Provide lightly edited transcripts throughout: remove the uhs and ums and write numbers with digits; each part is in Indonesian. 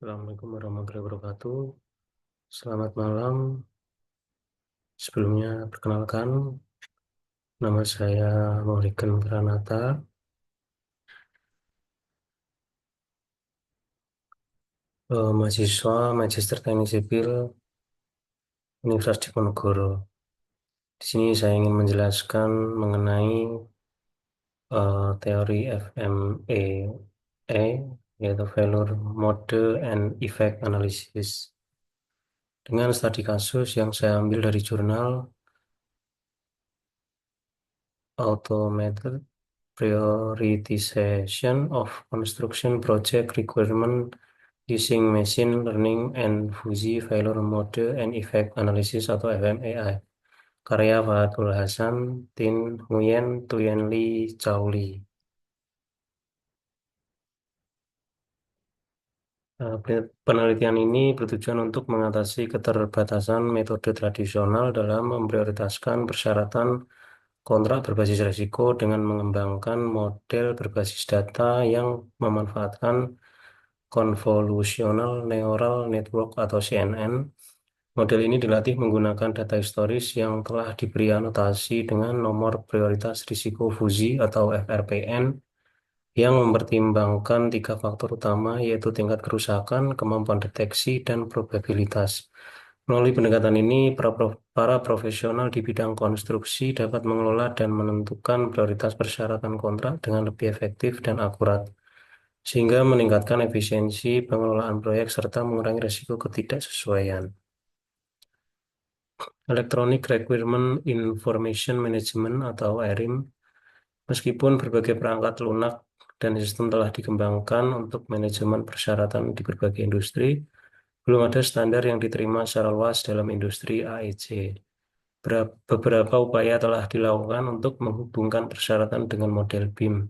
Assalamualaikum warahmatullahi wabarakatuh. Selamat malam. Sebelumnya perkenalkan, nama saya Morgan Pranata, mahasiswa Magister Teknik Sipil Universitas Diponegoro. Di sini saya ingin menjelaskan mengenai teori FMEA, yaitu Failure Mode and Effect Analysis. Dengan studi kasus yang saya ambil dari jurnal Automated Prioritization of Construction Project Requirement Using Machine Learning and Fuzzy Failure Mode and Effect Analysis atau FMEA. Karya Fathul Hasan, Tin Nguyen, Tuyen Lee, Chow Lee. Penelitian ini bertujuan untuk mengatasi keterbatasan metode tradisional dalam memprioritaskan persyaratan kontrak berbasis risiko dengan mengembangkan model berbasis data yang memanfaatkan Convolutional Neural Network atau CNN. Model ini dilatih menggunakan data historis yang telah diberi anotasi dengan nomor prioritas risiko fusi atau FRPN yang mempertimbangkan tiga faktor utama yaitu tingkat kerusakan, kemampuan deteksi, dan probabilitas. Melalui pendekatan ini, para profesional di bidang konstruksi dapat mengelola dan menentukan prioritas persyaratan kontrak dengan lebih efektif dan akurat, sehingga meningkatkan efisiensi pengelolaan proyek serta mengurangi risiko ketidaksesuaian. Electronic Requirement Information Management atau ERIM, meskipun berbagai perangkat lunak dan sistem telah dikembangkan untuk manajemen persyaratan di berbagai industri, belum ada standar yang diterima secara luas dalam industri AEC. Beberapa upaya telah dilakukan untuk menghubungkan persyaratan dengan model BIM.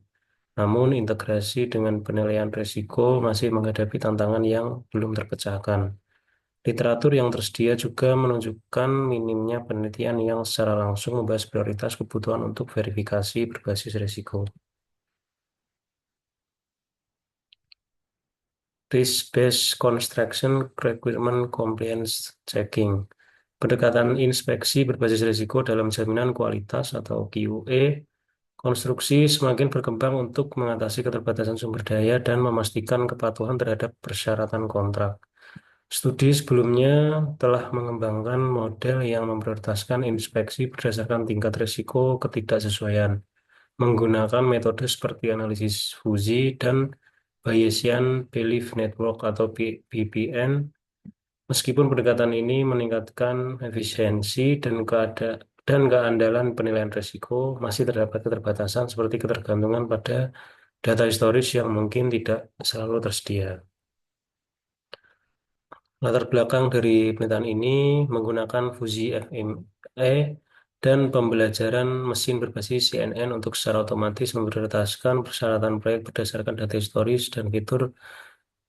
Namun, integrasi dengan penilaian risiko masih menghadapi tantangan yang belum terpecahkan. Literatur yang tersedia juga menunjukkan minimnya penelitian yang secara langsung membahas prioritas kebutuhan untuk verifikasi berbasis risiko. Risk-based construction requirement compliance checking. Pendekatan inspeksi berbasis risiko dalam jaminan kualitas atau QA konstruksi semakin berkembang untuk mengatasi keterbatasan sumber daya dan memastikan kepatuhan terhadap persyaratan kontrak. Studi sebelumnya telah mengembangkan model yang memprioritaskan inspeksi berdasarkan tingkat risiko ketidaksesuaian, menggunakan metode seperti analisis fusi dan Bayesian Belief Network atau BBN. Meskipun pendekatan ini meningkatkan efisiensi dan keandalan penilaian risiko, masih terdapat keterbatasan seperti ketergantungan pada data historis yang mungkin tidak selalu tersedia. Latar belakang dari penelitian ini menggunakan Fuji FME dan pembelajaran mesin berbasis CNN untuk secara otomatis memprioritaskan persyaratan proyek berdasarkan data historis dan fitur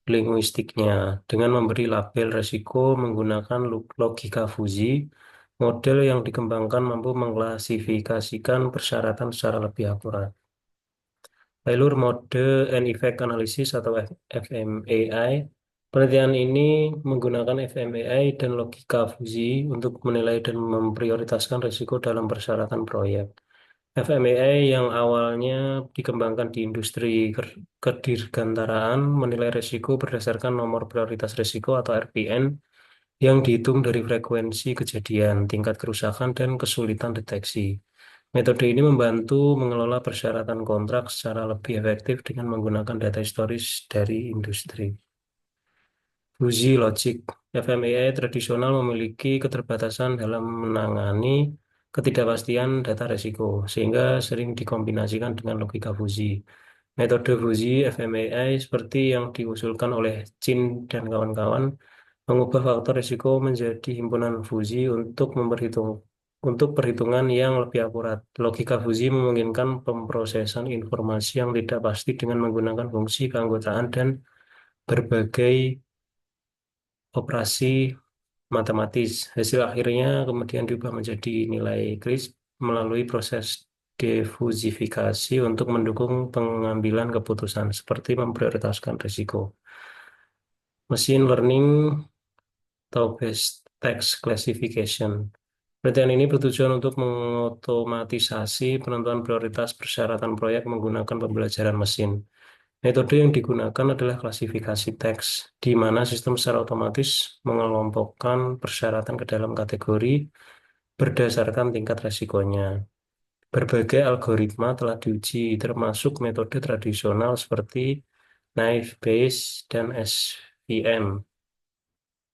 linguistiknya. Dengan memberi label risiko menggunakan logika Fuji, model yang dikembangkan mampu mengklasifikasikan persyaratan secara lebih akurat. Failure Mode and Effect Analysis atau FMEI. Penelitian ini menggunakan FMEI dan logika Fuji untuk menilai dan memprioritaskan risiko dalam persyaratan proyek. FMEI yang awalnya dikembangkan di industri kedirgantaraan menilai risiko berdasarkan nomor prioritas risiko atau RPN yang dihitung dari frekuensi kejadian, tingkat kerusakan, dan kesulitan deteksi. Metode ini membantu mengelola persyaratan kontrak secara lebih efektif dengan menggunakan data historis dari industri. Fuji Logic FMEA tradisional memiliki keterbatasan dalam menangani ketidakpastian data risiko, sehingga sering dikombinasikan dengan logika Fuji. Metode Fuji FMEA seperti yang diusulkan oleh Chin dan kawan-kawan mengubah faktor risiko menjadi himpunan Fuji untuk perhitungan yang lebih akurat. Logika Fuji memungkinkan pemrosesan informasi yang tidak pasti dengan menggunakan fungsi keanggotaan dan berbagai operasi matematis. Hasil akhirnya kemudian diubah menjadi nilai CRISP melalui proses defusifikasi untuk mendukung pengambilan keputusan seperti memprioritaskan risiko. machine learning atau based text classification. Penelitian ini bertujuan untuk mengotomatisasi penentuan prioritas persyaratan proyek menggunakan pembelajaran mesin. Metode yang digunakan adalah klasifikasi teks, di mana sistem secara otomatis mengelompokkan persyaratan ke dalam kategori berdasarkan tingkat resikonya. Berbagai algoritma telah diuji, termasuk metode tradisional seperti naive Bayes dan SVM,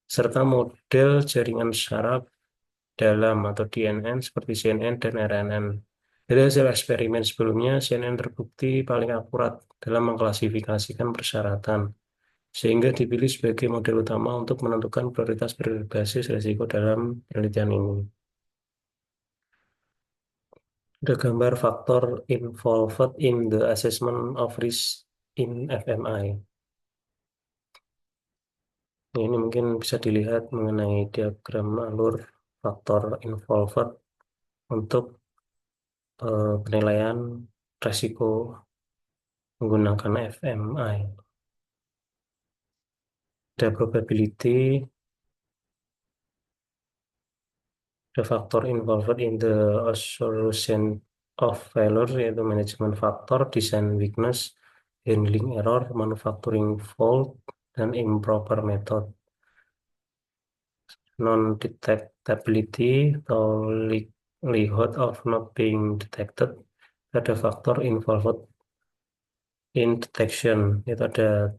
serta model jaringan syaraf dalam atau DNN seperti CNN dan RNN. Dari hasil eksperimen sebelumnya, CNN terbukti paling akurat dalam mengklasifikasikan persyaratan, sehingga dipilih sebagai model utama untuk menentukan prioritas berbasis risiko dalam penelitian ini. Ada gambar faktor involved in the assessment of risk in FMI. Ini mungkin bisa dilihat mengenai diagram alur faktor involved untuk penilaian risiko menggunakan FMI. Ada probability, ada faktor involved in the solution of failure, yaitu manajemen faktor, design weakness, handling error, manufacturing fault, dan improper method. Non-detectability atau likelihood of not being detected, ada faktor involved in detection, yaitu ada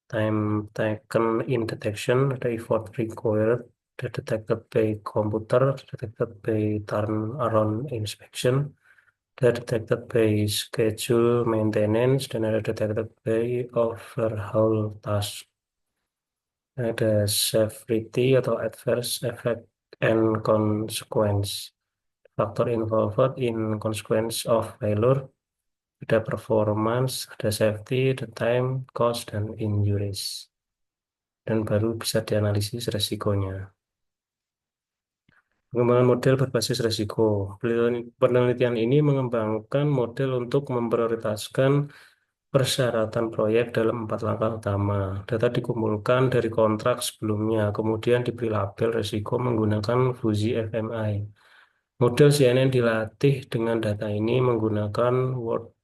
time taken in detection, ada effort required, ada detected by computer, detected by turnaround inspection, ada detected by schedule maintenance, dan ada detected by overhaul task. Ada severity atau adverse effect and consequence. Faktor involved in consequence of failure, ada performance, ada safety, ada time, cost, dan injuries. Dan baru bisa dianalisis resikonya. Pengembangan model berbasis risiko. Penelitian ini mengembangkan model untuk memprioritaskan persyaratan proyek dalam 4 langkah utama. Data dikumpulkan dari kontrak sebelumnya, kemudian diberi label risiko menggunakan fuzzy FMI. Model CNN dilatih dengan data ini menggunakan word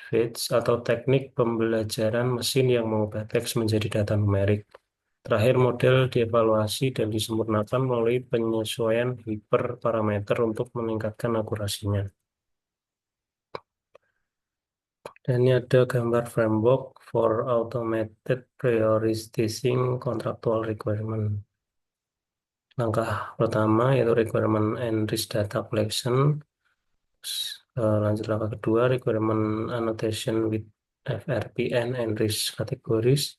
fetch atau teknik pembelajaran mesin yang mengubah teks menjadi data numerik. Terakhir, model dievaluasi dan disempurnakan melalui penyesuaian hiperparameter untuk meningkatkan akurasinya. Dan ini ada gambar framework for automated prioritizing contractual requirement. Langkah pertama yaitu requirement and risk data collection. Lanjut langkah kedua, requirement annotation with FRPN and risk categories.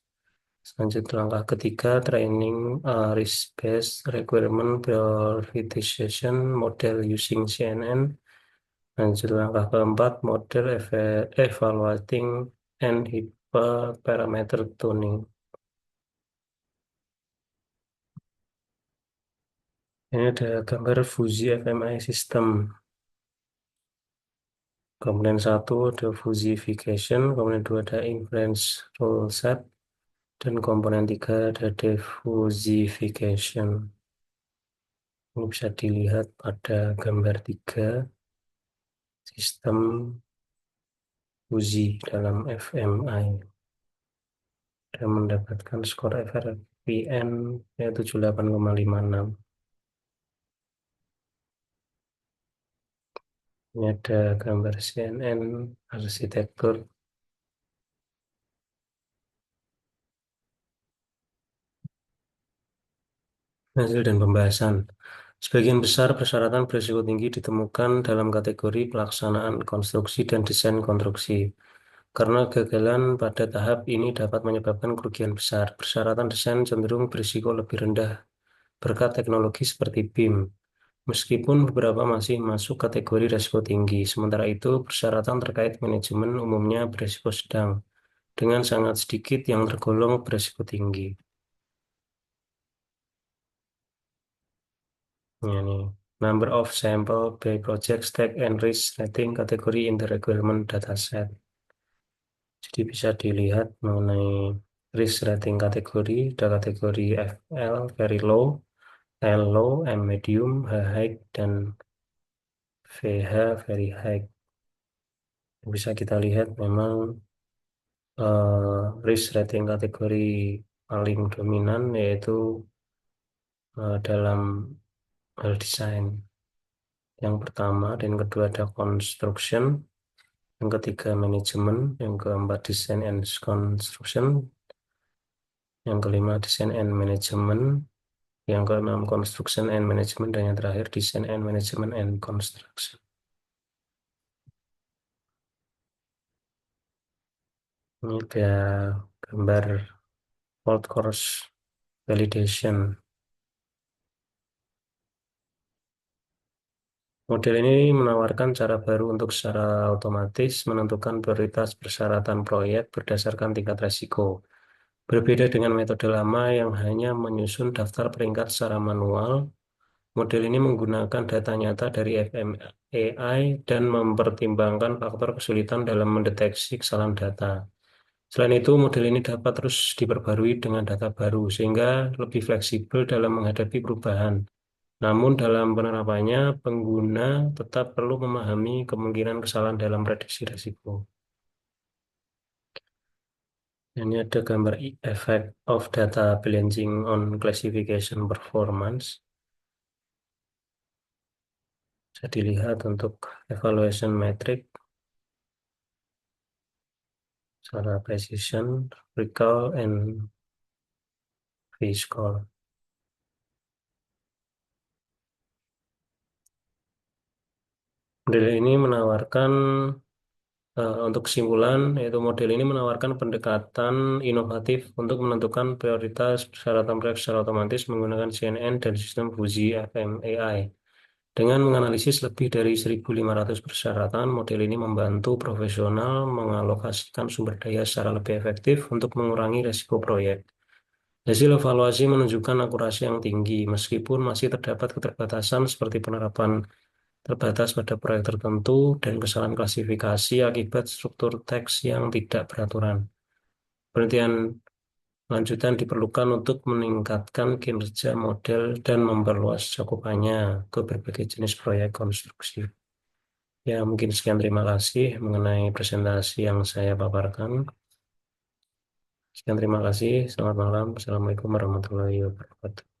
Lanjut langkah ketiga, training risk-based requirement prioritization model using CNN. Lanjut langkah keempat, model evaluating and hyperparameter tuning. Ini ada gambar fuzzy FMI system. Komponen 1 ada fuzzification, komponen 2 ada inference rule set, dan komponen 3 ada diffusification. Ini bisa dilihat pada gambar 3, sistem fuzzy dalam FMI. Dan mendapatkan skor FRPN yaitu 78,56. Ini ada gambar CNN arsitektur. Hasil dan pembahasan. Sebagian besar persyaratan berisiko tinggi ditemukan dalam kategori pelaksanaan konstruksi dan desain konstruksi. Karena kegagalan pada tahap ini dapat menyebabkan kerugian besar, persyaratan desain cenderung berisiko lebih rendah berkat teknologi seperti BIM. Meskipun beberapa masih masuk kategori risiko tinggi, sementara itu persyaratan terkait manajemen umumnya berisiko sedang, dengan sangat sedikit yang tergolong berisiko tinggi. Ya, nih. Number of sample by project stack and risk rating kategori in the requirement dataset. Jadi bisa dilihat mengenai risk rating kategori, ada kategori FL, very low, L low, M medium, H high, dan VH very high. Bisa kita lihat memang risk rating kategori paling dominan yaitu dalam hal desain. Yang pertama dan kedua ada construction, yang ketiga manajemen, yang keempat design and construction, yang kelima design and management, yang keenam construction and management, dan yang terakhir design and management and construction. Ini ada gambar fault course validation. Model ini menawarkan cara baru untuk secara otomatis menentukan prioritas persyaratan proyek berdasarkan tingkat resiko. Berbeda dengan metode lama yang hanya menyusun daftar peringkat secara manual, model ini menggunakan data nyata dari fMAI dan mempertimbangkan faktor kesulitan dalam mendeteksi kesalahan data. Selain itu, model ini dapat terus diperbarui dengan data baru, sehingga lebih fleksibel dalam menghadapi perubahan. Namun dalam penerapannya, pengguna tetap perlu memahami kemungkinan kesalahan dalam prediksi risiko. Ini ada gambar effect of data balancing on classification performance. Bisa dilihat untuk evaluation metric, secara precision, recall, and V-score. Model ini menawarkan untuk kesimpulan, yaitu model ini menawarkan pendekatan inovatif untuk menentukan prioritas persyaratan proyek secara otomatis menggunakan CNN dan sistem Fuji fMAI. Dengan menganalisis lebih dari 1.500 persyaratan, model ini membantu profesional mengalokasikan sumber daya secara lebih efektif untuk mengurangi risiko proyek. Hasil evaluasi menunjukkan akurasi yang tinggi, meskipun masih terdapat keterbatasan seperti penerapan terbatas pada proyek tertentu dan kesalahan klasifikasi akibat struktur teks yang tidak beraturan. Penelitian lanjutan diperlukan untuk meningkatkan kinerja model dan memperluas cakupannya ke berbagai jenis proyek konstruksi. Ya, mungkin sekian terima kasih mengenai presentasi yang saya paparkan. Sekian terima kasih. Selamat malam. Assalamualaikum warahmatullahi wabarakatuh.